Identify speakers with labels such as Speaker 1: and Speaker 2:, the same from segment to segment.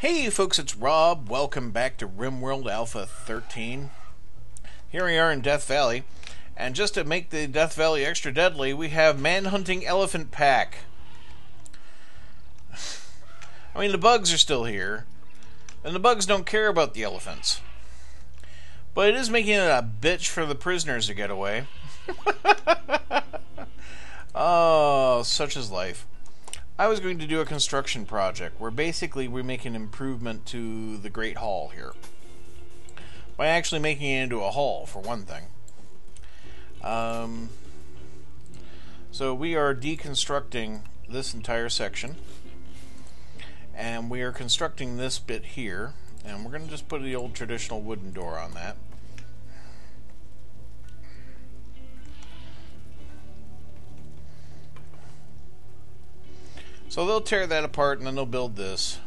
Speaker 1: Hey folks, it's Rob. Welcome back to RimWorld Alpha 13. Here we are in Death Valley, and just to make the Death Valley extra deadly, we have Man-Hunting Elephant Pack. I mean, the bugs are still here, and the bugs don't care about the elephants. But it is making it a bitch for the prisoners to get away. Oh, such is life. I was going to do a construction project where basically we make an improvement to the Great Hall here. By actually making it into a hall, for one thing. So we are deconstructing this entire section. And we are constructing this bit here. And we're going to just put the old traditional wooden door on that. So they'll tear that apart and then they'll build this.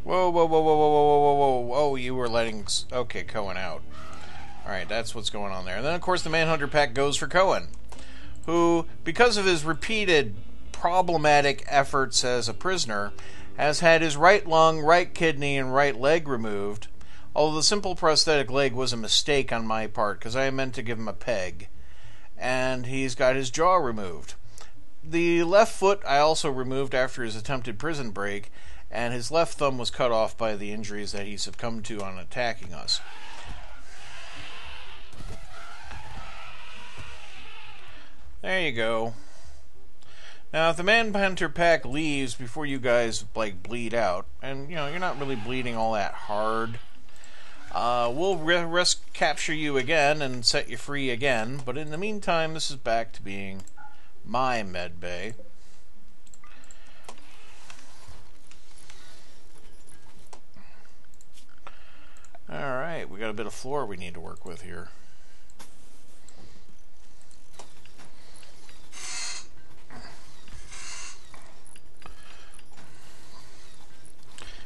Speaker 1: Whoa, whoa, whoa, whoa, whoa, whoa, whoa, whoa, whoa, you were letting... Okay, Cohen out. Alright, that's what's going on there. And then, of course, the Manhunter Pack goes for Cohen, who, because of his repeated problematic efforts as a prisoner, has had his right lung, right kidney, and right leg removed, although the simple prosthetic leg was a mistake on my part, because I meant to give him a peg. And he's got his jaw removed. The left foot I also removed after his attempted prison break, and his left thumb was cut off by the injuries that he succumbed to on attacking us. There you go. Now, if the Manhunter Pack leaves before you guys, like, bleed out, and, you know, you're not really bleeding all that hard, we'll capture you again and set you free again, but in the meantime, this is back to being my med bay. Alright, we got a bit of floor we need to work with here.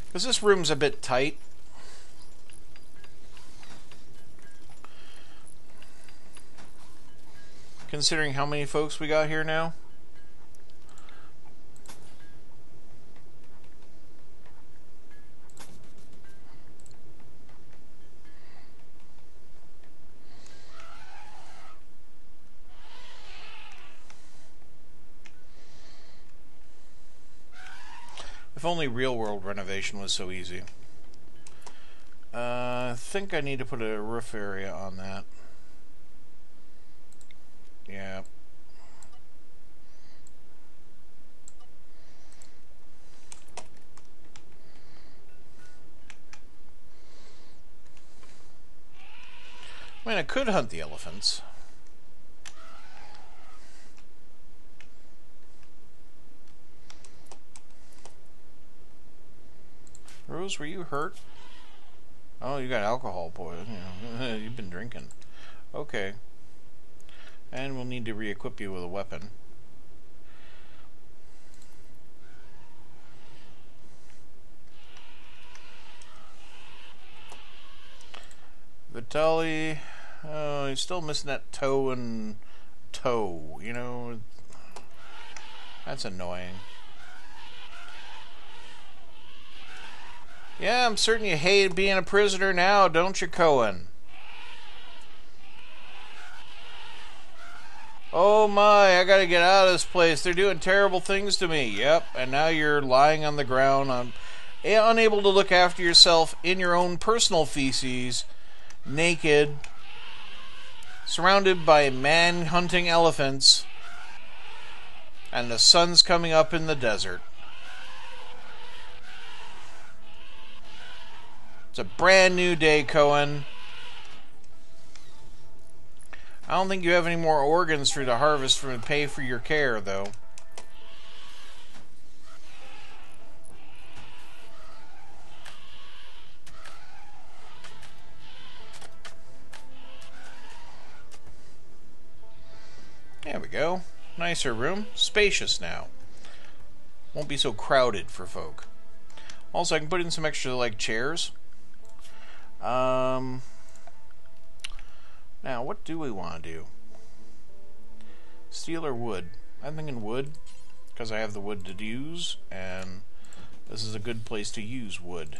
Speaker 1: Because this room's a bit tight. Considering how many folks we got here now. If only real world renovation was so easy. I think I need to put a roof area on that. Yeah. I mean, I could hunt the elephants. Rose, were you hurt? Oh, you got alcohol poisoning. You've been drinking. Okay. And we'll need to re-equip you with a weapon. Vitaly, oh, he's still missing that toe and toe. You know, that's annoying. Yeah, I'm certain you hate being a prisoner now, don't you, Cohen? Oh my, I gotta get out of this place. They're doing terrible things to me. Yep, and now you're lying on the ground, unable to look after yourself in your own personal feces, naked, surrounded by man-hunting elephants, and the sun's coming up in the desert. It's a brand new day, Cohen. I don't think you have any more organs for to harvest to pay for your care, though. There we go. Nicer room. Spacious now. Won't be so crowded for folk. Also, I can put in some extra, like, chairs. Now, what do we want to do? Steel or wood? I'm thinking wood. because I have the wood to use, and this is a good place to use wood.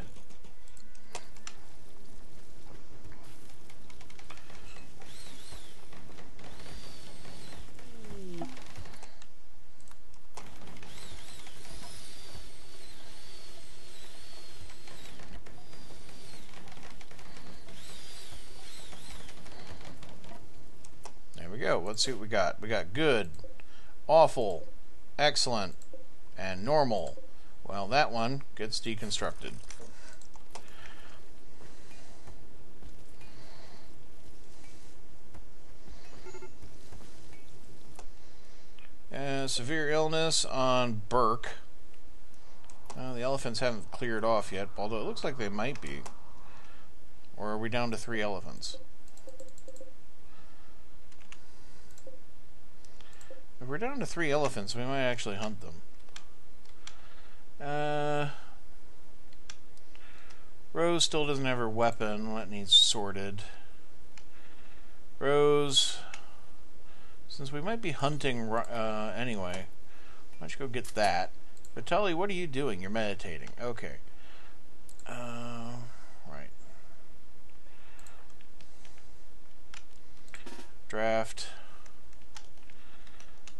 Speaker 1: There we go. Let's see what we got. We got good, awful, excellent, and normal. Well, that one gets deconstructed. Severe illness on Burke. The elephants haven't cleared off yet, although it looks like they might be. Or are we down to 3 elephants? If we're down to 3 elephants, we might actually hunt them. Rose still doesn't have her weapon. That needs sorted. Rose, since we might be hunting anyway, why don't you go get that? Vitaly, what are you doing? You're meditating. Okay. Right. Draft.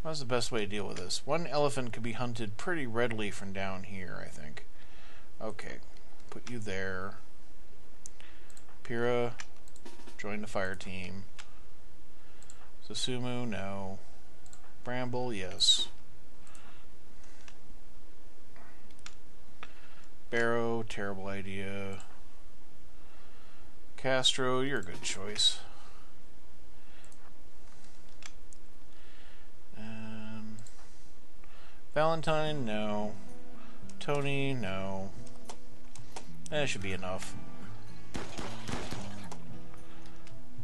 Speaker 1: What's the best way to deal with this? One elephant could be hunted pretty readily from down here, I think. Okay. Put you there. Pyrrha, join the fire team. Susumu, no. Bramble, yes. Barrow, terrible idea. Castro, you're a good choice. Valentine, no. Tony, no. That should be enough.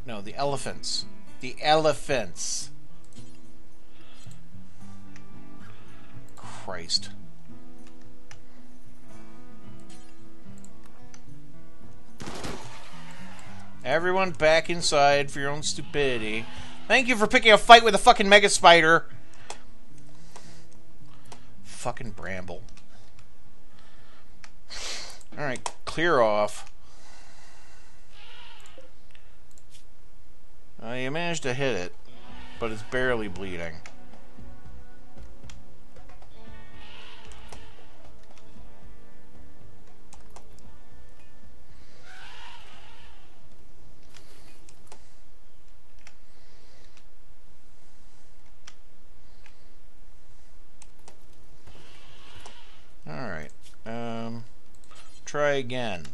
Speaker 1: No, the elephants. The elephants. Christ. Everyone back inside for your own stupidity. Thank you for picking a fight with a fucking mega spider. Fucking Bramble. Alright, clear off. You managed to hit it, but it's barely bleeding. Alright, try again.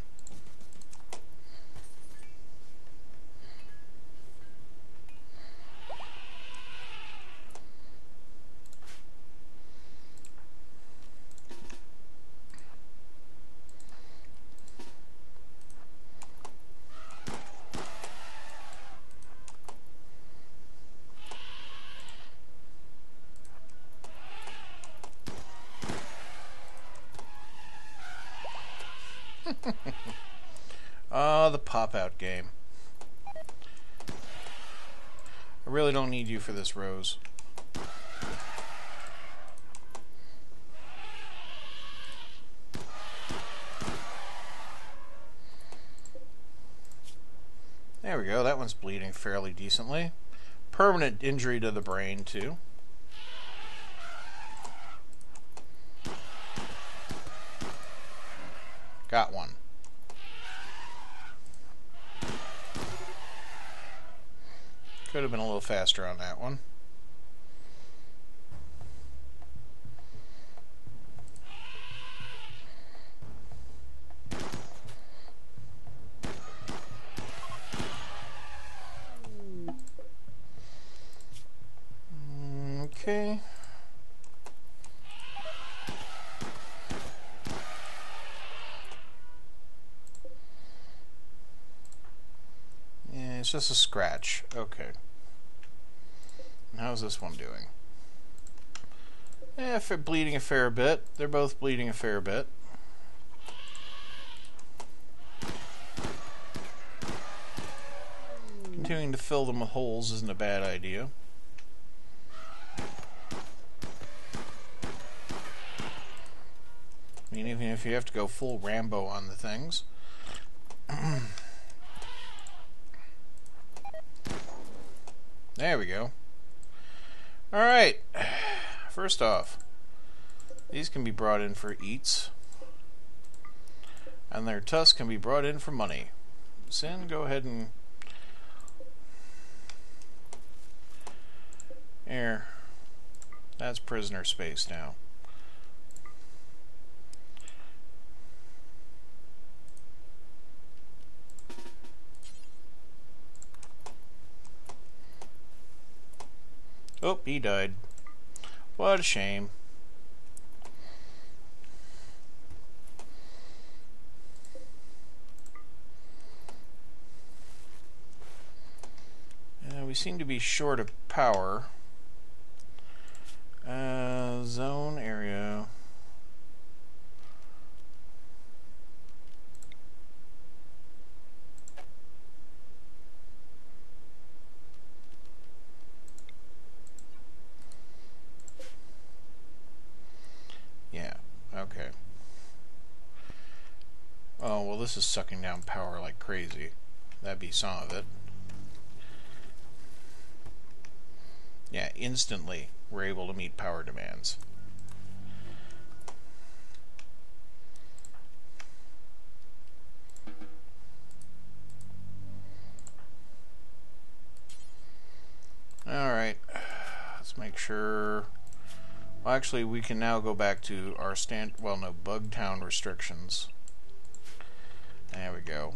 Speaker 1: The pop-out game. I really don't need you for this, Rose. There we go, that one's bleeding fairly decently. Permanent injury to the brain, too. Got one. Could have been a little faster on that one. Okay. Yeah, it's just a scratch. Okay. And how's this one doing? Yeah, bleeding a fair bit. They're both bleeding a fair bit. Continuing to fill them with holes isn't a bad idea. mean, even if you have to go full Rambo on the things. There we go. Alright. First off, these can be brought in for eats. And their tusks can be brought in for money. Sin, go ahead and... Here. That's prisoner space now. Oh, he died. What a shame. We seem to be short of power. Zone area. Yeah, okay. Oh, well, this is sucking down power like crazy. That'd be some of it. Yeah, instantly we're able to meet power demands. Alright, let's make sure... Well, actually, we can now go back to our Bugtown restrictions. There we go.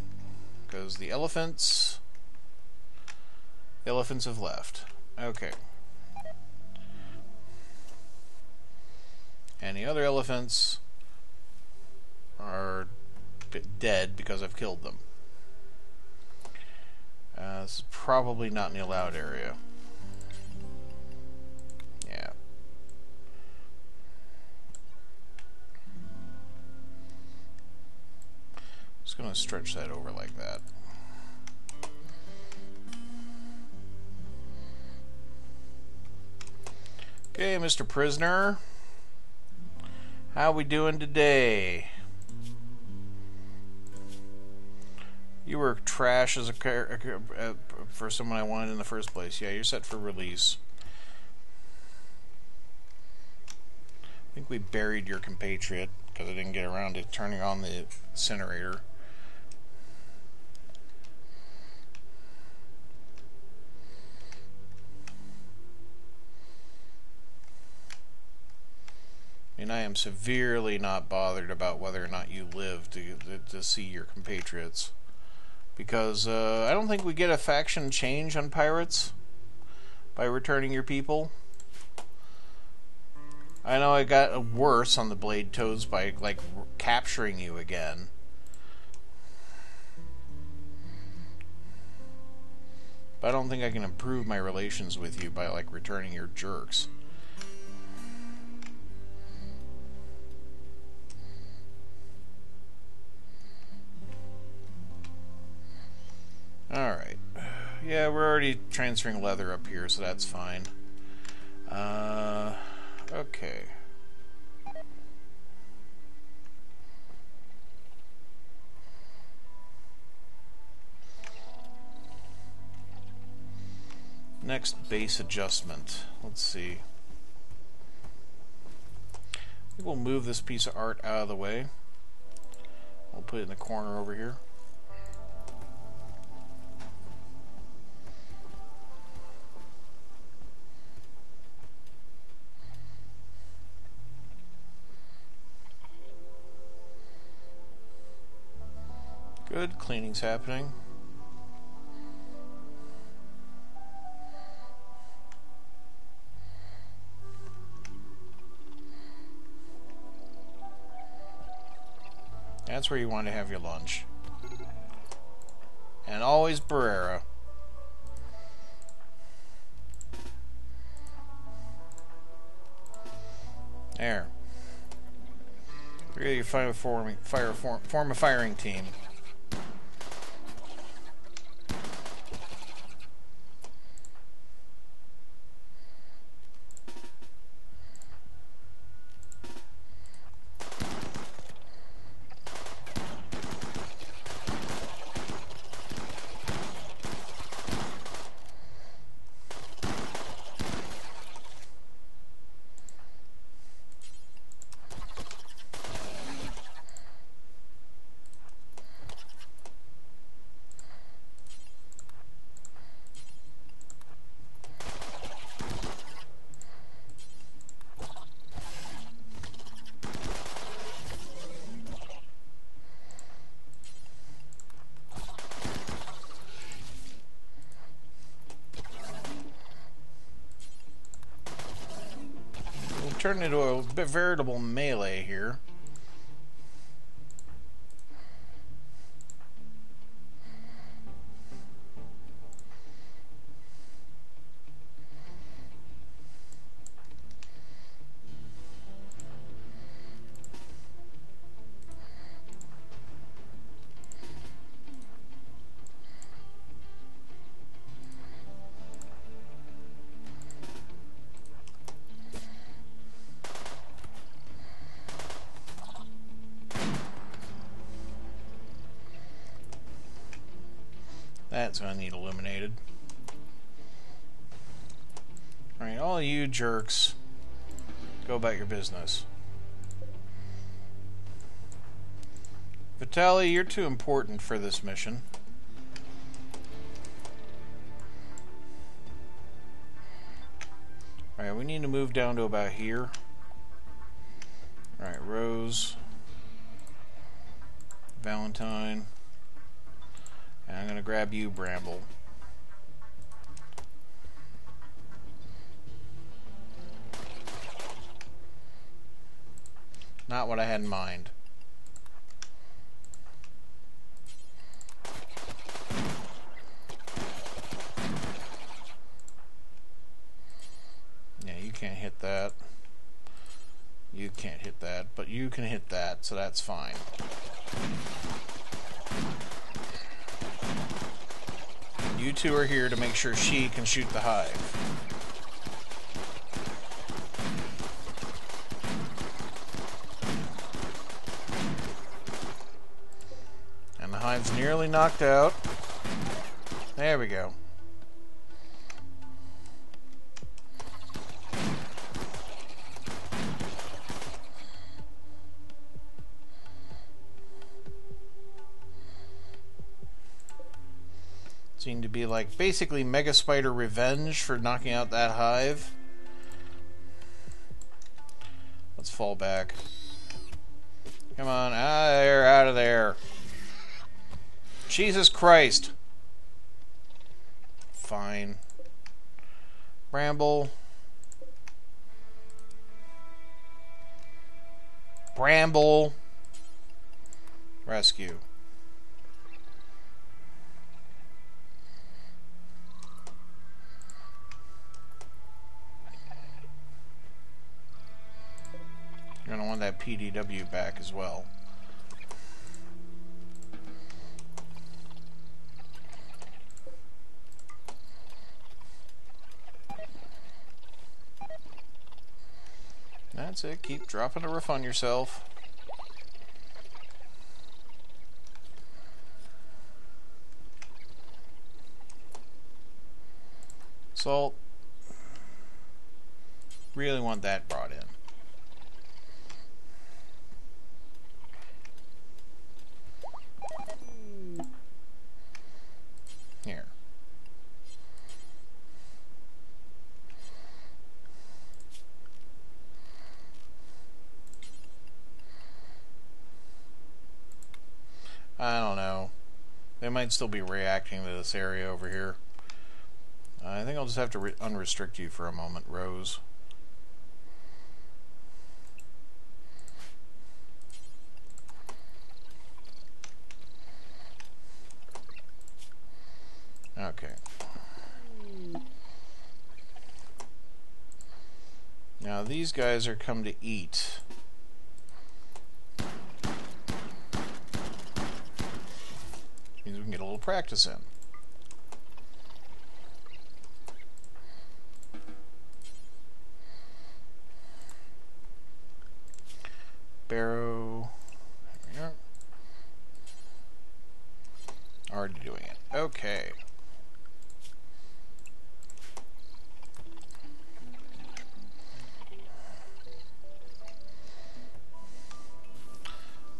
Speaker 1: Because the elephants have left. Okay. And the other elephants are dead because I've killed them. This is probably not in the allowed area. Yeah. Just going to stretch that over like that. Okay, Mr. Prisoner. How we doing today? You were trash as for someone I wanted in the first place. Yeah, you're set for release. I think we buried your compatriot because I didn't get around to turning on the incinerator. And I am severely not bothered about whether or not you live to see your compatriots. Because I don't think we get a faction change on pirates by returning your people. I know I got worse on the Blade Toads by, like, capturing you again. But I don't think I can improve my relations with you by, like, returning your jerks. Alright. Yeah, we're already transferring leather up here, so that's fine. Okay. Next base adjustment. Let's see. I think we'll move this piece of art out of the way. We'll put it in the corner over here. Good, cleaning's happening. That's where you want to have your lunch. And always Barrera. There. Really form a firing team. turned into a veritable melee here. That's going to need illuminated. Alright, all you jerks, go about your business. Vitaly, you're too important for this mission. Alright, we need to move down to about here. Alright, Rose, Valentine, and I'm going to grab you, Bramble. Not what I had in mind. Yeah, you can't hit that. You can't hit that, but you can hit that, so that's fine. You two are here to make sure she can shoot the hive. And the hive's nearly knocked out. There we go. Seemed to be like basically Mega Spider revenge for knocking out that hive. Let's fall back. Come on, out of there, out of there. Jesus Christ. Fine. Bramble. Bramble. Rescue. You're going to want that PDW back as well. That's it. Keep dropping a riff on yourself. Salt. Really want that brought in. Here. I don't know. They might still be reacting to this area over here. I think I'll just have to unrestrict you for a moment, Rose. Okay. Now these guys are come to eat. Means we can get a little practice in. Barrow. There we are. Already doing it. Okay.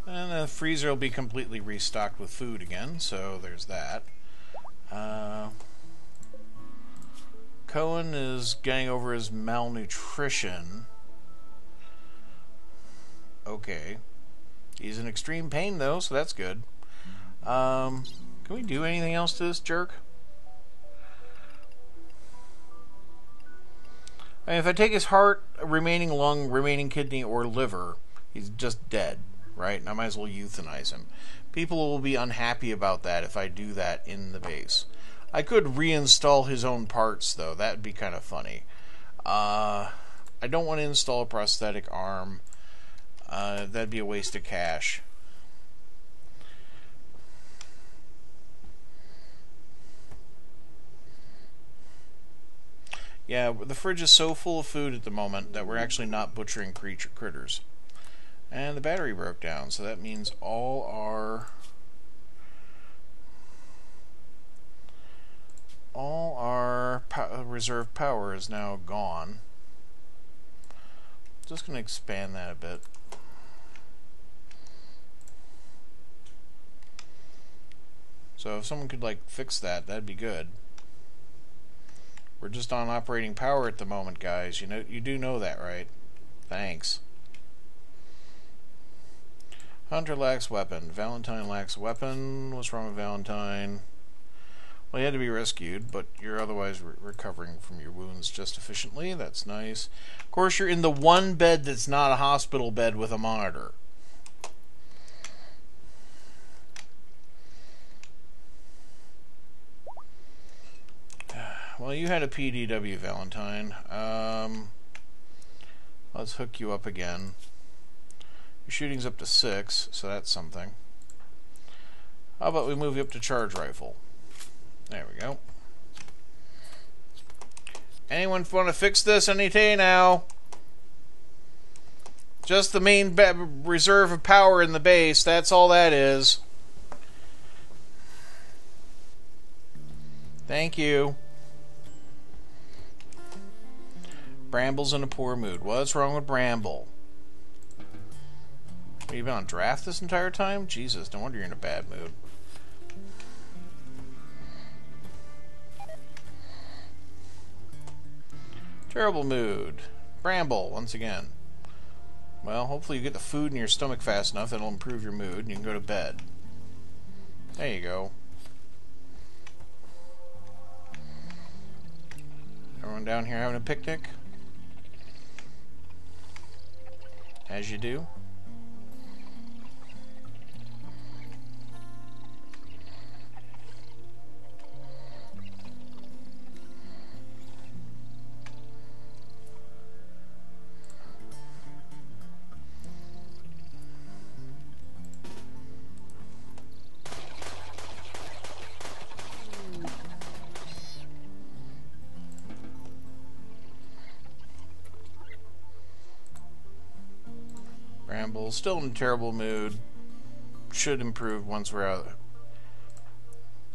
Speaker 1: And the freezer will be completely restocked with food again, so there's that. Cohen is getting over his malnutrition. Okay. He's in extreme pain, though, so that's good. Can we do anything else to this jerk? I mean, if I take his heart, remaining lung, remaining kidney, or liver, he's just dead, right? And I might as well euthanize him. People will be unhappy about that if I do that in the base. I could reinstall his own parts, though. That would be kind of funny. I don't want to install a prosthetic arm. That'd be a waste of cash. Yeah, the fridge is so full of food at the moment that we're actually not butchering critters. And the battery broke down, so that means all our reserve power is now gone. Just going to expand that a bit. So if someone could like fix that, that'd be good. We're just on operating power at the moment, guys. You do know that, right? Thanks. Hunter lacks weapon. Valentine lacks weapon. What's wrong with Valentine? Well, he had to be rescued, but you're otherwise recovering from your wounds just efficiently. That's nice. Of course, you're in the one bed that's not a hospital bed with a monitor. Well, you had a PDW, Valentine. Let's hook you up again. Your shooting's up to 6, so that's something. How about we move you up to charge rifle? There we go. Anyone want to fix this any day now? Just the main reserve of power in the base. That's all that is. Thank you. Bramble's in a poor mood. What's wrong with Bramble? Have you been on draft this entire time? Jesus, no wonder you're in a bad mood. Terrible mood. Bramble, once again. Well, hopefully you get the food in your stomach fast enough that'll improve your mood and you can go to bed. There you go. Everyone down here having a picnic? As you do. Bramble, still in a terrible mood. Should improve once we're out.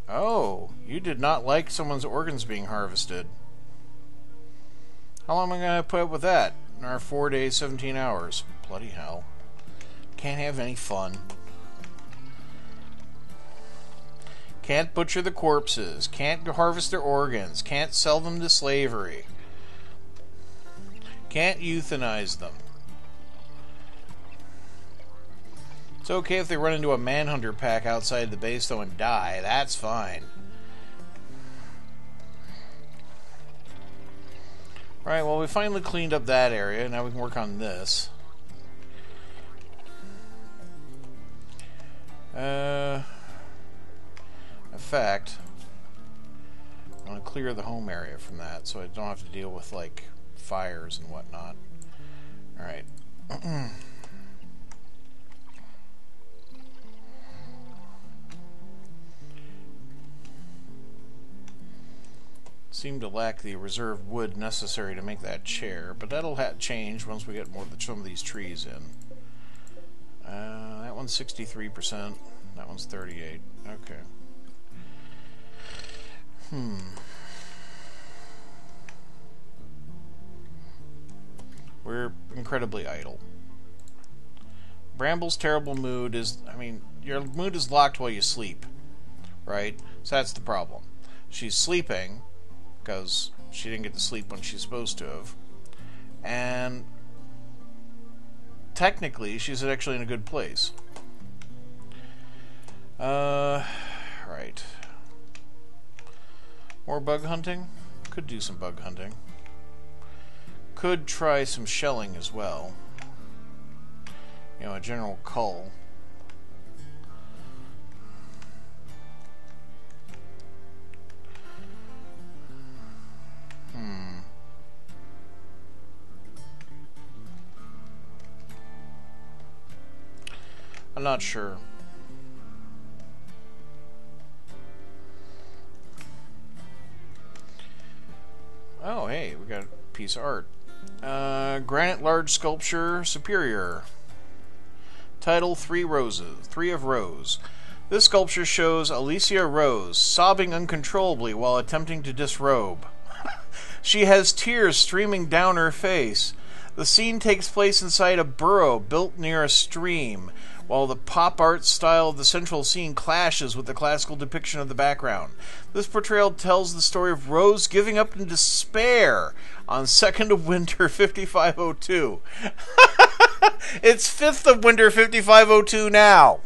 Speaker 1: Oh, you did not like someone's organs being harvested. How long am I going to put up with that? In our 4 days, 17 hours. Bloody hell. Can't have any fun. Can't butcher the corpses. Can't harvest their organs. Can't sell them to slavery. Can't euthanize them. It's okay if they run into a manhunter pack outside the base, though, and die. That's fine. Alright, well, we finally cleaned up that area. Now we can work on this. In fact, I want to clear the home area from that so I don't have to deal with, like, fires and whatnot. Alright. Seem to lack the reserve wood necessary to make that chair, but that'll change once we get some of these trees in. That one's 63%. That one's 38%. Okay. We're incredibly idle. Bramble's terrible mood is, I mean, your mood is locked while you sleep, right? So that's the problem. She's sleeping because she didn't get to sleep when she's supposed to have. And technically, she's actually in a good place. Right. More bug hunting? Could do some bug hunting. could try some shelling as well. You know, a general cull. I'm not sure. Oh, hey, we got a piece of art. Granite large sculpture superior. Title: Three Roses. 3 of Rose. This sculpture shows Alicia Rose sobbing uncontrollably while attempting to disrobe. She has tears streaming down her face. The scene takes place inside a burrow built near a stream, while the pop art style of the central scene clashes with the classical depiction of the background. This portrayal tells the story of Rose giving up in despair on 2nd of Winter 5502. It's 5th of Winter 5502 now.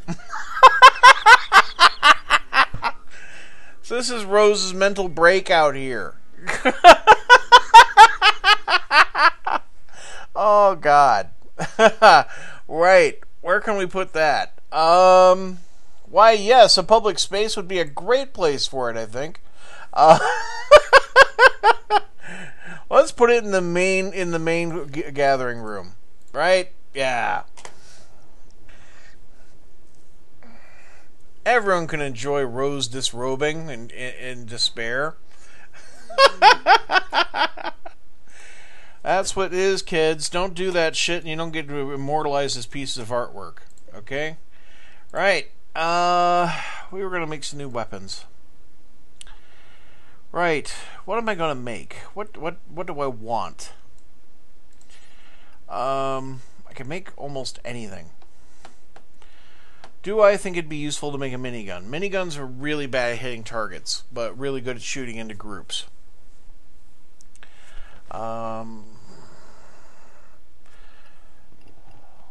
Speaker 1: So this is Rose's mental breakout here. Oh, God. Right. Where can we put that? Why, yes, a public space would be a great place for it, I think. Let's put it in the main gathering room. Right? Yeah. Everyone can enjoy Rose disrobing in despair. That's what it is, kids. Don't do that shit and you don't get to immortalize this piece of artwork. Okay? Right. We were going to make some new weapons. Right. What am I going to make? What do I want? I can make almost anything. Do I think it'd be useful to make a minigun? Miniguns are really bad at hitting targets, but really good at shooting into groups.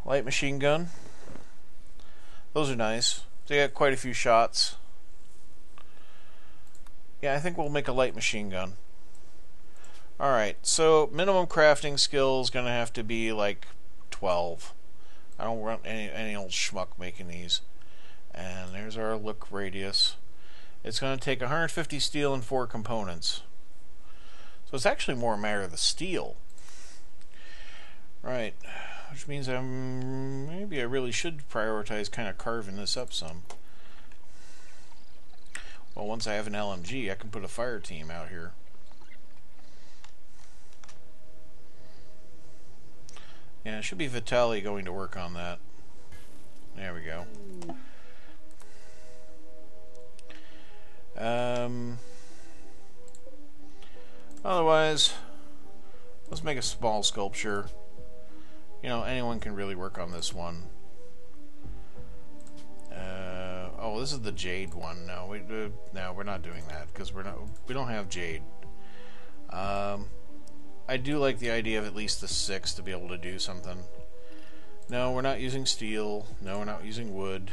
Speaker 1: Light machine gun. Those are nice. They got quite a few shots. Yeah, I think we'll make a light machine gun. Alright, so minimum crafting skill is going to have to be like 12. I don't want any old schmuck making these. And there's our look radius. It's going to take 150 steel and 4 components. So it's actually more a matter of the steel. Right. Which means maybe I really should prioritize kind of carving this up some. Well, once I have an LMG, I can put a fire team out here. Yeah, it should be Vitaly going to work on that. There we go. Otherwise, let's make a small sculpture. You know, anyone can really work on this one. Oh, this is the jade one. No, we're not doing that because we don't have jade. I do like the idea of at least the 6 to be able to do something. No, we're not using steel. No, we're not using wood.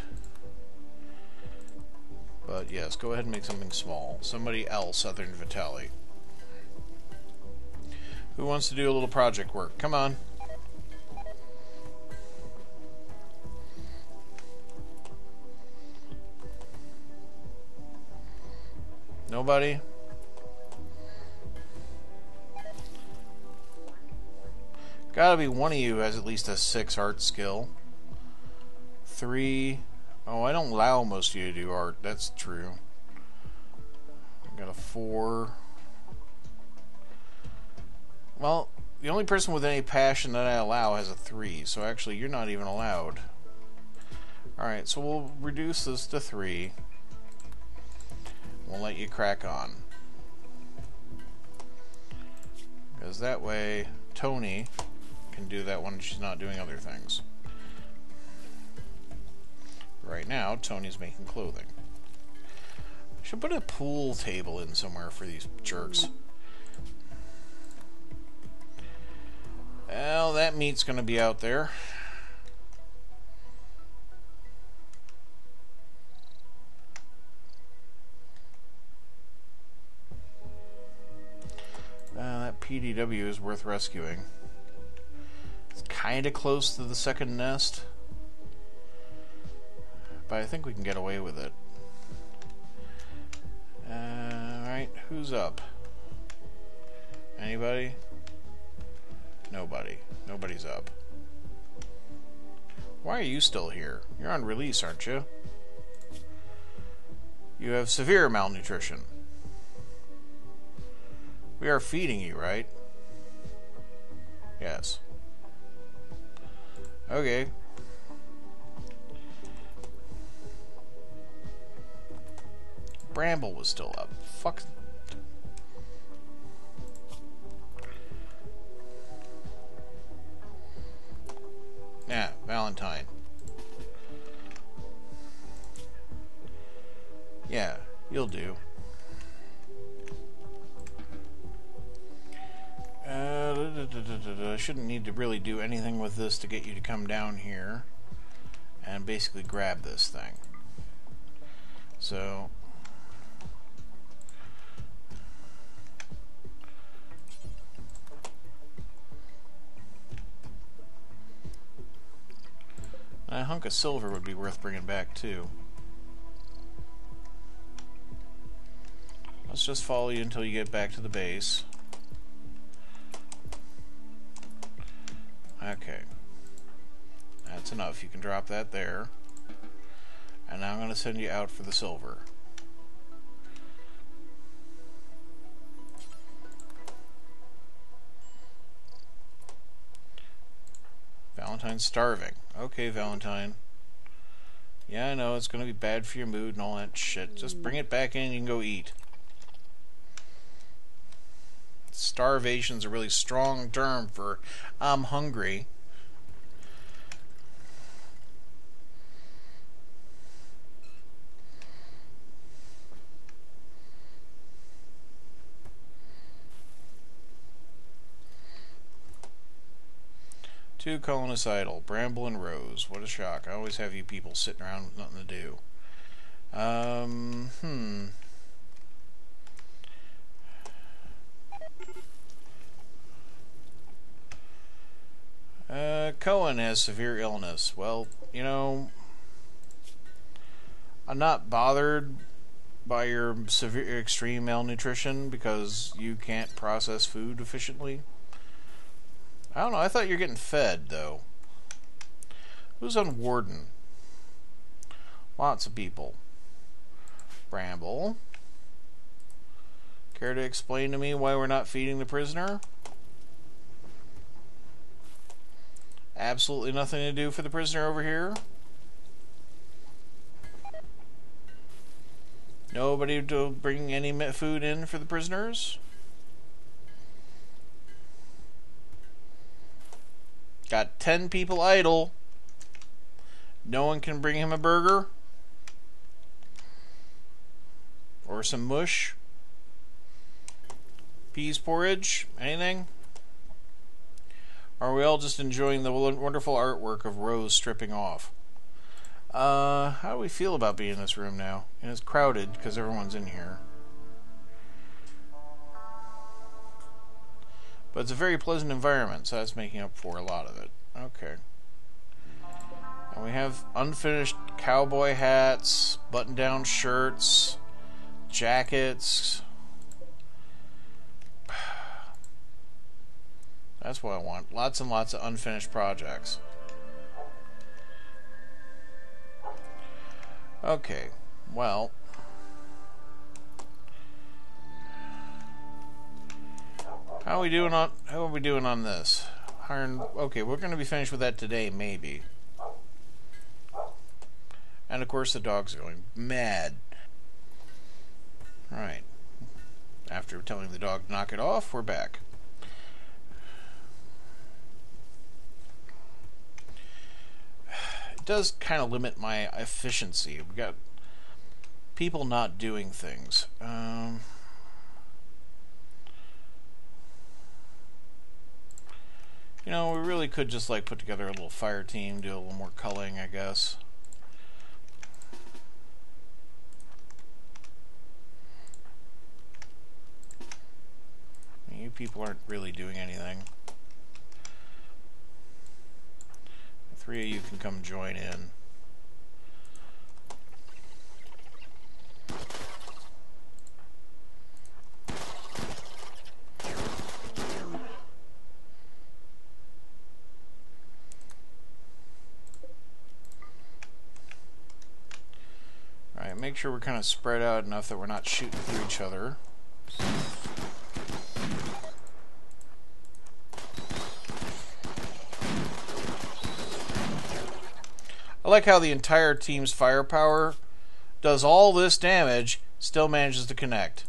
Speaker 1: But yes, go ahead and make something small. Somebody else other than Vitaly. Who wants to do a little project work? Come on. Nobody? Gotta be one of you has at least a 6 art skill. 3. Oh, I don't allow most of you to do art. That's true. I got a 4. Well, the only person with any passion that I allow has a 3, so actually you're not even allowed. Alright, so we'll reduce this to 3. We'll let you crack on. Because that way, Tony can do that when she's not doing other things. Right now, Tony's making clothing. I should put a pool table in somewhere for these jerks. Well, that meat's going to be out there. That PDW is worth rescuing. kind of close to the second nest. But I think we can get away with it. Alright, who's up? Anybody? Nobody. Nobody's up. Why are you still here? You're on release, aren't you? You have severe malnutrition. We are feeding you, right? Yes. Okay. Bramble was still up. Fuck. Yeah, Valentine. Yeah, you'll do. I shouldn't need to really do anything with this to get you to come down here and basically grab this thing. So a hunk of silver would be worth bringing back too. Let's just follow you until you get back to the base. Okay. That's enough. You can drop that there. And now I'm going to send you out for the silver. Valentine's starving. Okay, Valentine. Yeah, I know, it's going to be bad for your mood and all that shit. Just bring it back in and you can go eat. Starvation's a really strong term for I'm hungry. Two colonicidal, Bramble and Rose. What a shock. I always have you people sitting around with nothing to do. Cohen has severe illness. Well, you know, I'm not bothered by your severe extreme malnutrition because you can't process food efficiently. I don't know, I thought you were getting fed, though. Who's on Warden? Lots of people. Bramble. Care to explain to me why we're not feeding the prisoner? Absolutely nothing to do for the prisoner over here. Nobody to bring any food in for the prisoners. Got 10 people idle. No one can bring him a burger or some mush, peas porridge, anything. Or are we all just enjoying the wonderful artwork of Rose stripping off? How do we feel about being in this room now? And it's crowded because everyone's in here. But it's a very pleasant environment, so that's making up for a lot of it. Okay. And we have unfinished cowboy hats, button-down shirts, jackets. That's what I want. Lots and lots of unfinished projects. Okay, well. How are we doing on this? Okay, we're going to be finished with that today, maybe. And of course the dogs are going mad. Alright. After telling the dog to knock it off, we're back. It does kind of limit my efficiency. We've got people not doing things. You know, we really could just like put together a little fire team, do a little more culling, I guess. You people aren't really doing anything. 3 of you can come join in. Alright, make sure we're kind of spread out enough that we're not shooting through each other. I like how the entire team's firepower does all this damage, still manages to connect.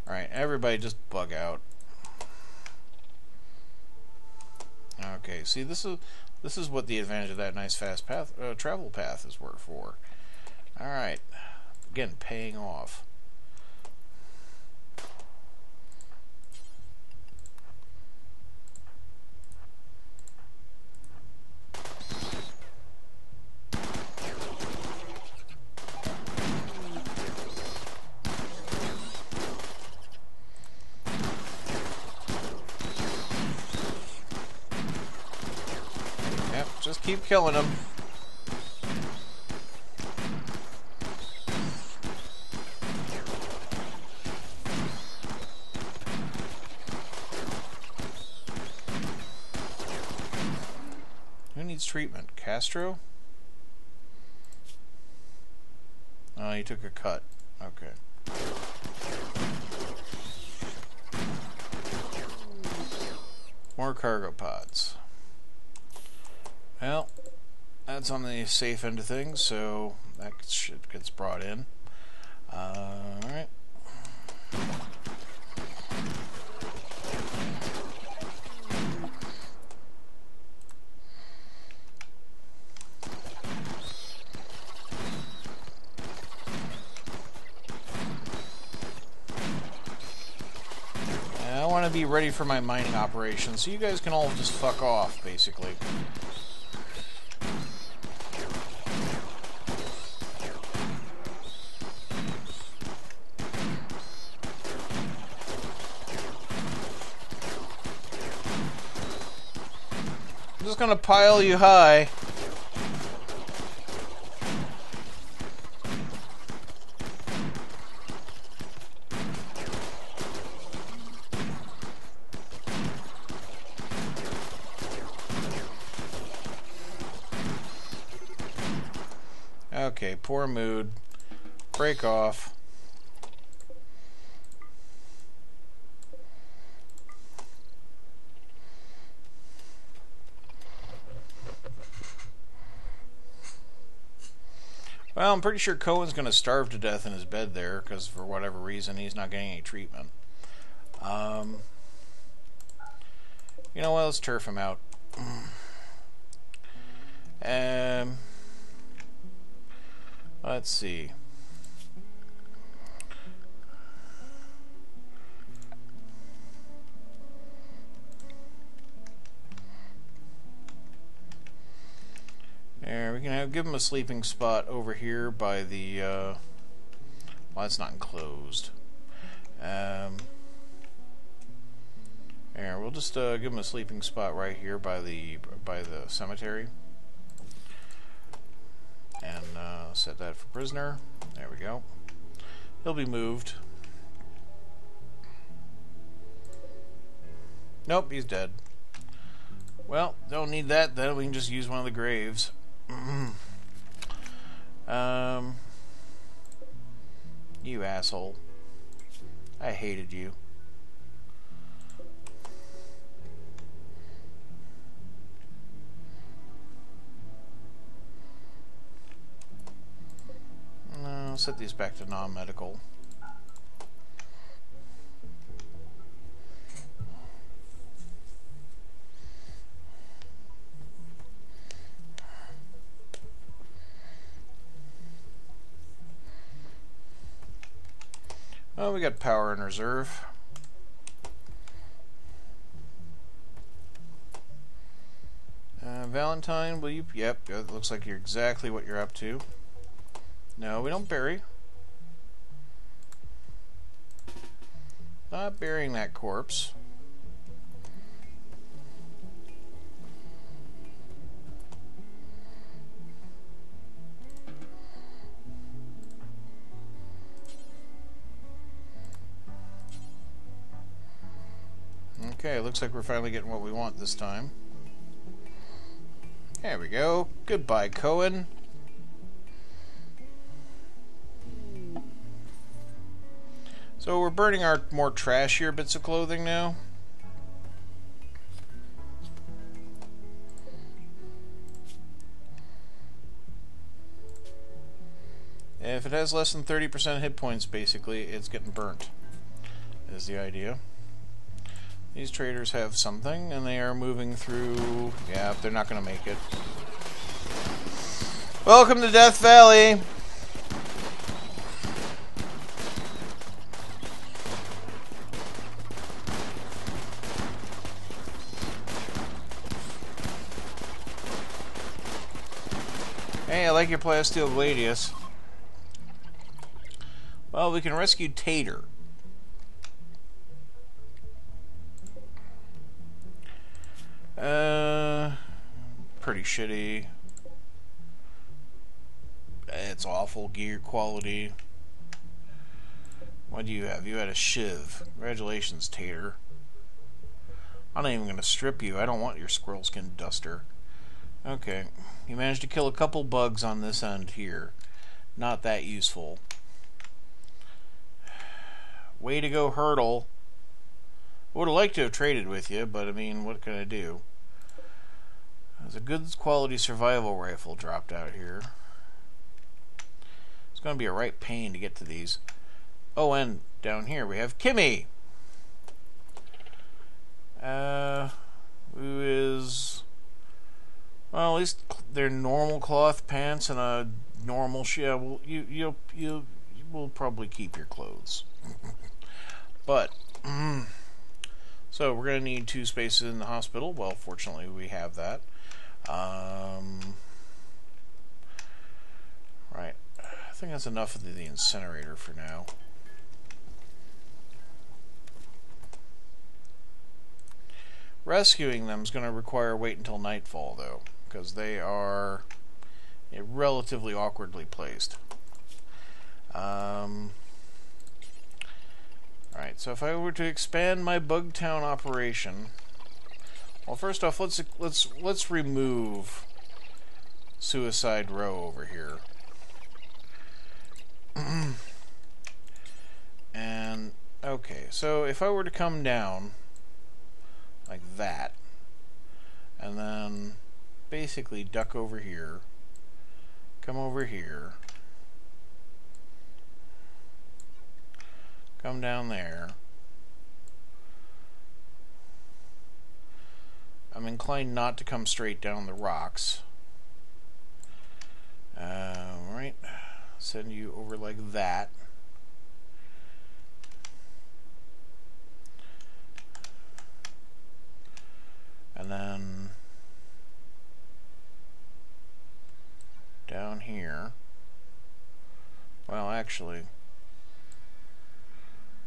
Speaker 1: Alright, everybody just bug out. Okay, see, this is what the advantage of that nice fast path, travel path is worth for. Alright, again, paying off. Just keep killing them. Who needs treatment? Castro? Oh, he took a cut. Okay. More cargo pods. Well, that's on the safe end of things, so that shit gets brought in. Alright. I want to be ready for my mining operation, so you guys can all just fuck off, basically. I'm just gonna pile you high. Okay, poor mood. Break off. Well, I'm pretty sure Cohen's going to starve to death in his bed there, because for whatever reason he's not getting any treatment. You know what, let's turf him out. Let's see. There, we can give him a sleeping spot over here by the, well, it's not enclosed. There, we'll just give him a sleeping spot right here by the cemetery. And set that for prisoner. There we go. He'll be moved. Nope, he's dead. Well, don't need that, then we can just use one of the graves. You asshole. I hated you. I'll set these back to non-medical. Oh, we got power in reserve. Valentine, will you? Yep, it looks like you're exactly what you're up to. No, we don't bury. Not burying that corpse. Okay, looks like we're finally getting what we want this time. There we go. Goodbye, Cohen. So we're burning our more trashier bits of clothing now. If it has less than 30% hit points, basically, it's getting burnt, is the idea. These traders have something, and they are moving through... Yeah, they're not going to make it. Welcome to Death Valley! Hey, I like your plasteel gladius. Well, we can rescue Tater. Pretty shitty. It's awful gear quality. What do you have? You had a shiv. Congratulations, Tater. I'm not even going to strip you. I don't want your squirrel skin duster. Okay. You managed to kill a couple bugs on this end here. Not that useful. Way to go, Hurdle. Would have liked to have traded with you, but I mean, what can I do? There's a good quality survival rifle dropped out here. It's going to be a right pain to get to these. Oh, and down here we have Kimmy. Who is... Well, at least they're normal cloth pants and a normal... Yeah, well, you will probably keep your clothes. But... So we're going to need 2 spaces in the hospital. Well, fortunately we have that. Right. I think that's enough of the incinerator for now. Rescuing them is going to require wait until nightfall, though, because they are relatively awkwardly placed. Alright, so if I were to expand my Bugtown operation, well, first off, let's remove Suicide Row over here. And okay, so if I were to come down like that, and then basically duck over here, come over here, come down there. I'm inclined not to come straight down the rocks. Right, send you over like that. And then down here. Well, actually,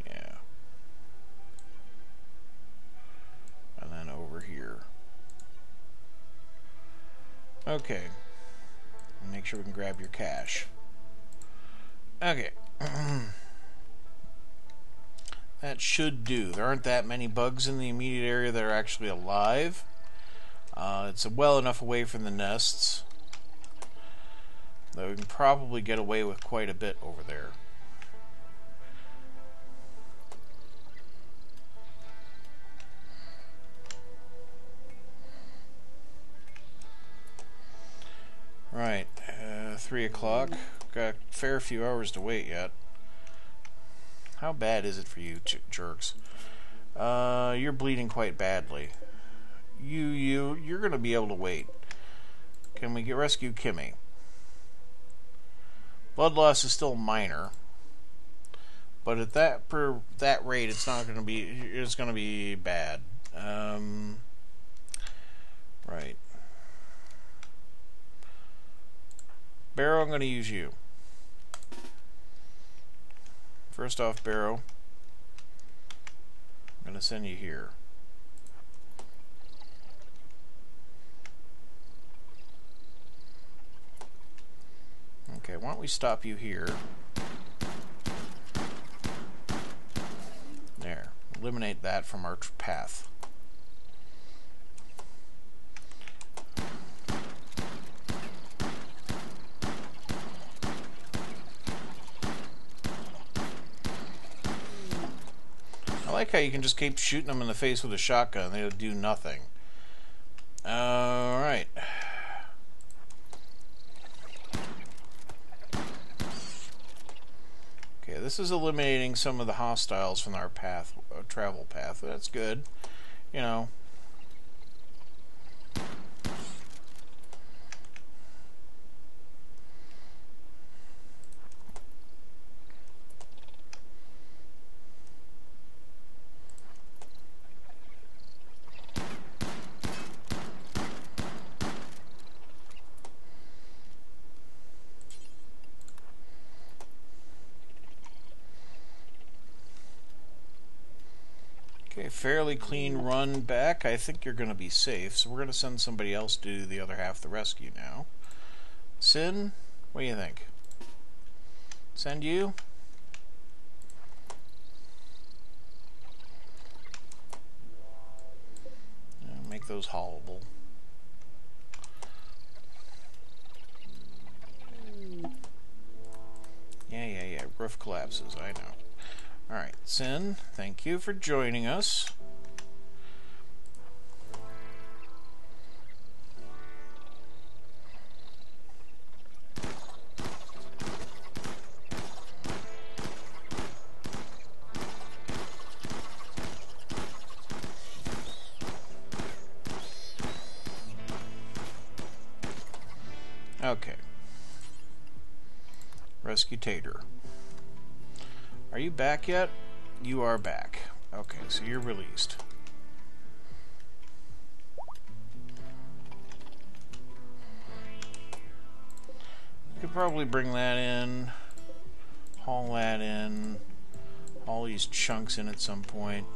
Speaker 1: yeah. And then over here. Okay. Make sure we can grab your cash. Okay. That should do. There aren't that many bugs in the immediate area that are actually alive. It's well enough away from the nests that we can probably get away with quite a bit over there. Right, 3 o'clock. Got a fair few hours to wait yet. How bad is it for you, jerks? You're bleeding quite badly. You're gonna be able to wait. Can we rescue Kimmy? Blood loss is still minor, but at that rate, it's gonna be bad. Right. Barrow, I'm gonna use you. First off, Barrow, I'm going to send you here. Okay, why don't we stop you here? There. Eliminate that from our path. like how you can just keep shooting them in the face with a shotgun. They'll do nothing. Alright. Okay, this is eliminating some of the hostiles from our path, travel path. That's good. You know. Okay, fairly clean run back. I think you're going to be safe, so we're going to send somebody else to do the other half of the rescue now. Sin, what do you think? Send you? Make those haulable. Yeah. Roof collapses, I know. Alright, Sin, thank you for joining us. Okay. Rescue Tater. Are you back yet? You are back. Okay, so you're released. You could probably bring that in, haul that in, haul these chunks in at some point.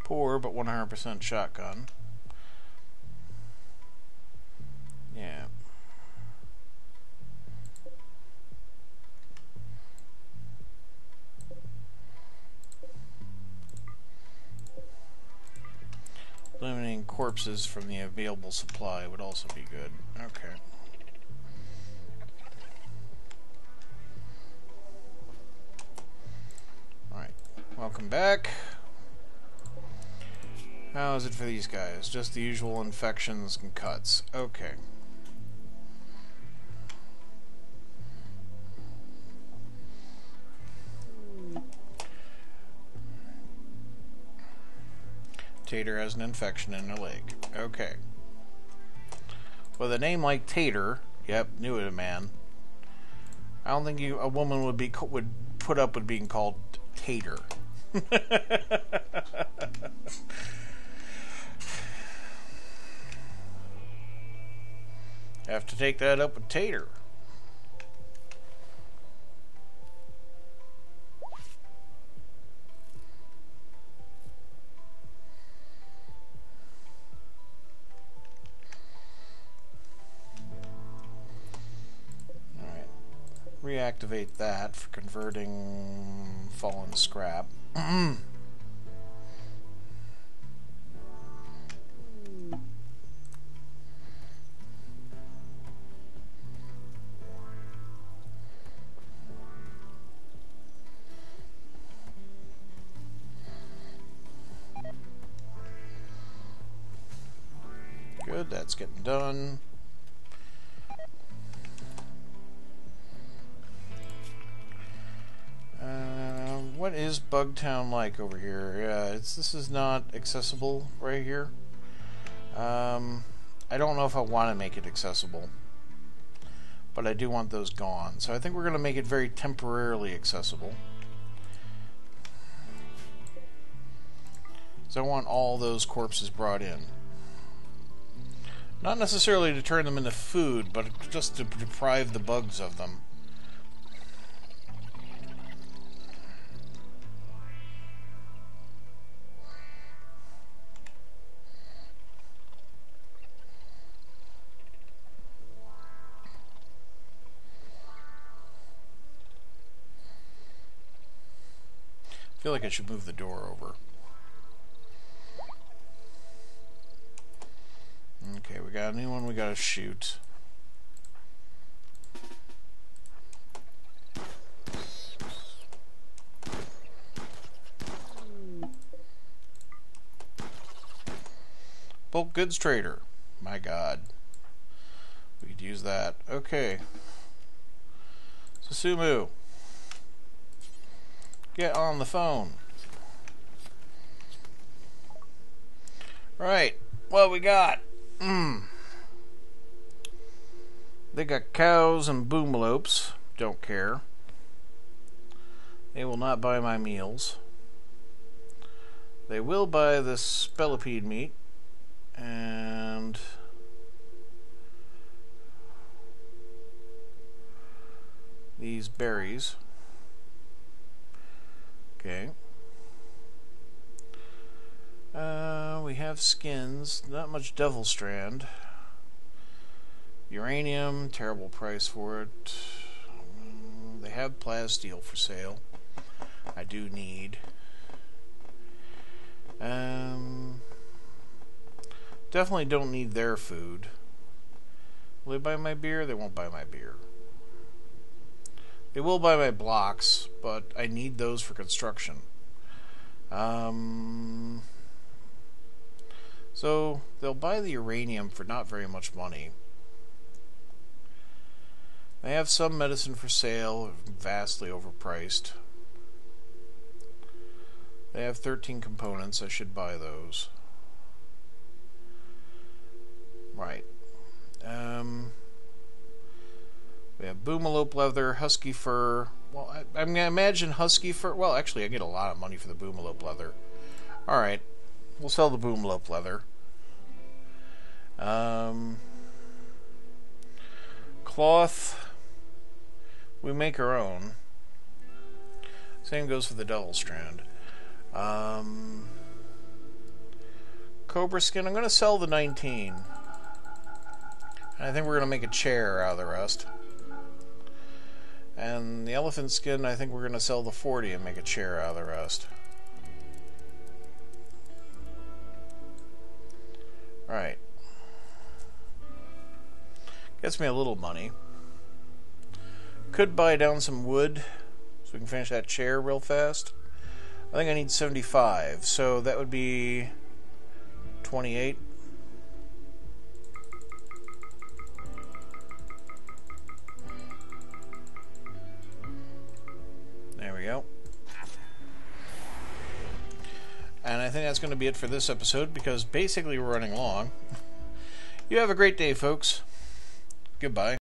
Speaker 1: Poor, but 100% shotgun. Yeah. Eliminating corpses from the available supply would also be good. Okay. Alright. Welcome back. How is it for these guys? Just the usual infections and cuts. Okay. Tater has an infection in her leg. Okay. With a name like Tater, yep, knew it, man. I don't think a woman would put up with being called Tater. Have to take that up with Tater. Alright. Reactivate that for converting fallen scrap. Good, that's getting done. What is Bugtown like over here? Yeah, this is not accessible right here. I don't know if I want to make it accessible, but I do want those gone. So I think we're going to make it very temporarily accessible. So I want all those corpses brought in. Not necessarily to turn them into food, but just to deprive the bugs of them. I feel like I should move the door over. Okay, we got a new one we gotta shoot. Bulk goods trader. My God. We could use that. Okay. Susumu. Get on the phone. Right. What we got? They got cows and boomalopes. Don't care. They will not buy my meals. They will buy this spellipede meat. And these berries. Okay. We have skins. Not much devil strand. Uranium. Terrible price for it. They have plasteel for sale. I do need. Definitely don't need their food. Will they buy my beer? They won't buy my beer. They will buy my blocks, but I need those for construction. So they'll buy the uranium for not very much money. They have some medicine for sale, vastly overpriced. They have 13 components. I should buy those. Right. We have boomalope leather, husky fur. Well, I'm going to imagine husky fur. Well, actually, I get a lot of money for the boomalope leather. Alright. We'll sell the boomalope leather. Cloth. We make our own. Same goes for the devil strand. Cobra skin. I'm going to sell the 19. I think we're going to make a chair out of the rest. And the elephant skin, I think we're going to sell the 40 and make a chair out of the rest. Right. Gets me a little money. Could buy down some wood so we can finish that chair real fast. I think I need 75, so that would be 28. There we go. And I think that's going to be it for this episode, because basically we're running long. You have a great day, folks. Goodbye.